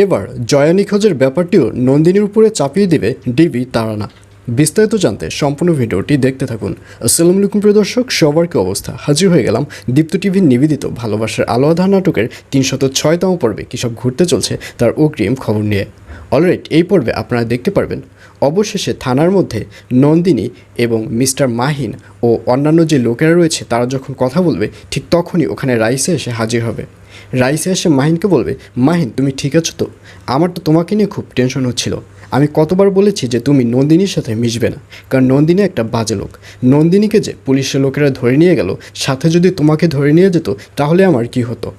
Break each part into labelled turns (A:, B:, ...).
A: এবার জয়া নিখোঁজের ব্যাপারটিও নন্দিনীর উপরে চাপিয়ে দেবে ডিবি তারানা। বিস্তারিত জানতে সম্পূর্ণ ভিডিওটি দেখতে থাকুন। আসসালামু আলাইকুম প্রিয় দর্শক, সবার কি অবস্থা? হাজির হয়ে গেলাম দীপ্ত টিভির নিবেদিত ভালোবাসার আলো আঁধার নাটকের ৩০৬তম পর্বে কী সব ঘুরতে চলছে তার অগ্রিম খবর নিয়ে। অলরাইট, এই পর্বে আপনারা দেখতে পারবেন অবশেষে থানার মধ্যে নন্দিনী এবং মিস্টার মাহিন ও অন্যান্য যে লোকেরা রয়েছে তারা যখন কথা বলবে, ঠিক তখনই ওখানে রাইসা এসে হাজির হবে। রাইসা এসে মাহিনকে বলবে, মাহিন তুমি ঠিক আছো তো? আমার তো তোমাকে নিয়ে খুব টেনশন হচ্ছিল। আমি কতবার বলেছি যে তুমি নন্দিনীর সাথে মিশবে না, কারণ নন্দিনী একটা বাজে লোক। নন্দিনীকে যে পুলিশের লোকেরা ধরে নিয়ে গেল, সাথে যদি তোমাকে ধরে নিয়ে যেত তাহলে আমার কি হতো?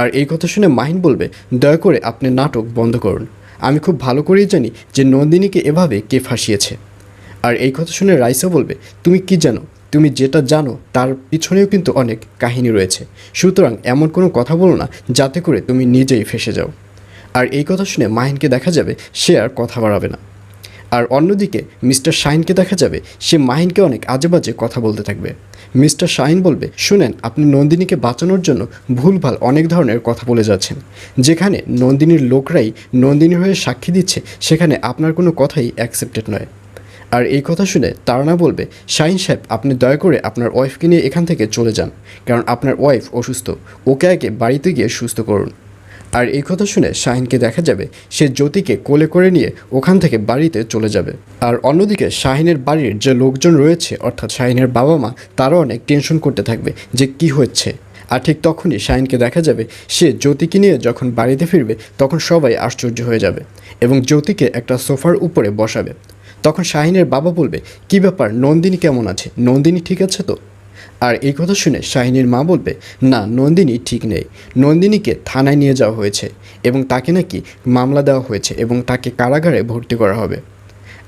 A: আর এই কথা শুনে মাহিন বলবে, দয়া করে আপনি নাটক বন্ধ করুন। আমি খুব ভালো করেই জানি যে নন্দিনীকে এভাবে কে ফাঁসিয়েছে। আর এই কথা শুনে রাইসা বলবে, তুমি কি জানো? তুমি যেটা জানো তার পিছনেও কিন্তু অনেক কাহিনী রয়েছে। সুতরাং এমন কোনো কথা বলো না যাতে করে তুমি নিজেই ফেঁসে যাও। আর এই কথা শুনে মাহিনকে দেখা যাবে সে আর কথা বাড়াবে না। আর অন্যদিকে মিস্টার শাহিনকে দেখা যাবে সে মাহিনকে অনেক আজে বাজে কথা বলতে থাকবে। মিস্টার শাহিন বলবে, শুনেন, আপনি নন্দিনীকে বাঁচানোর জন্য ভুলভাল অনেক ধরনের কথা বলে যাচ্ছেন। যেখানে নন্দিনীর লোকরাই নন্দিনীর হয়ে সাক্ষী দিচ্ছে, সেখানে আপনার কোনো কথাই অ্যাকসেপ্টেড নয়। আর এই কথা শুনে তারানা বলবে, শাহিন সাহেব, আপনি দয়া করে আপনার ওয়াইফকে নিয়ে এখান থেকে চলে যান, কারণ আপনার ওয়াইফ অসুস্থ। ওকে আগে বাড়িতে গিয়ে সুস্থ করুন। আর এই কথা শুনে শাহিনকে দেখা যাবে সে জ্যোতিকে কোলে করে নিয়ে ওখান থেকে বাড়িতে চলে যাবে। আর অন্যদিকে শাহিনের বাড়ির যে লোকজন রয়েছে, অর্থাৎ শাহিনের বাবা মা, তারা অনেক টেনশন করতে থাকবে যে কি হচ্ছে। আর ঠিক তখনই শাহিনকে দেখা যাবে সে জ্যোতিকে নিয়ে যখন বাড়িতে ফিরবে, তখন সবাই আশ্চর্য হয়ে যাবে এবং জ্যোতিকে একটা সোফার উপরে বসাবে। তখন শাহিনের বাবা বলবে, কি ব্যাপার, নন্দিনী কেমন আছে? নন্দিনী ঠিক আছে তো? আর এই কথা শুনে শাহিনীর মা বলবে, না, নন্দিনী ঠিক নেই। নন্দিনীকে থানায় নিয়ে যাওয়া হয়েছে এবং তাকে নাকি মামলা দেওয়া হয়েছে এবং তাকে কারাগারে ভর্তি করা হবে।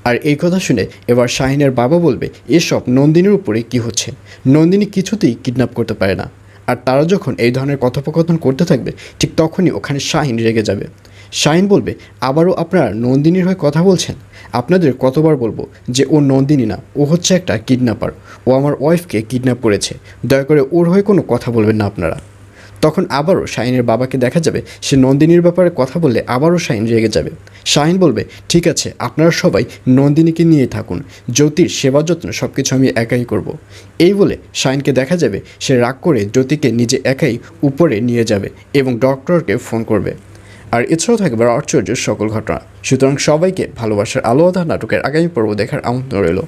A: আর এই কথা শুনে এবার শাহিনের বাবা বলবে, এসব নন্দিনীর উপরে কি হচ্ছে? নন্দিনী কিছুতেই কিডন্যাপ করতে পারে না। আর তারা যখন এই ধরনের কথোপকথন করতে থাকবে, ঠিক তখনই ওখানে শাহিন রেগে যাবে। শাহিন বলবে, আবারও আপনারা নন্দিনীর হয়ে কথা বলছেন? আপনাদের কতবার বলবো যে ও নন্দিনী না, ও হচ্ছে একটা কিডন্যাপার। ও আমার ওয়াইফকে কিডন্যাপ করেছে। দয়া করে ওর হয়ে কোনো কথা বলবেন না আপনারা। তখন আবারও শাহিনের বাবাকে দেখা যাবে সে নন্দিনীর ব্যাপারে কথা বললে আবারও শাহিন রেগে যাবে। শাহিন বলবে, ঠিক আছে, আপনারা সবাই নন্দিনীকে নিয়ে থাকুন। জ্যোতির সেবা যত্ন সব কিছু আমি একাই করব। এই বলে শাহিনকে দেখা যাবে সে রাগ করে জ্যোতিকে নিজে একাই উপরে নিয়ে যাবে এবং ডক্টরকে ফোন করবে। আর এছাড়াও থাকবে আশ্চর্য সকল ঘটনা। সুতরাং সবাইকে ভালোবাসার আলো আঁধার নাটকের আগামী পর্ব দেখার আমন্ত্রণ রইল।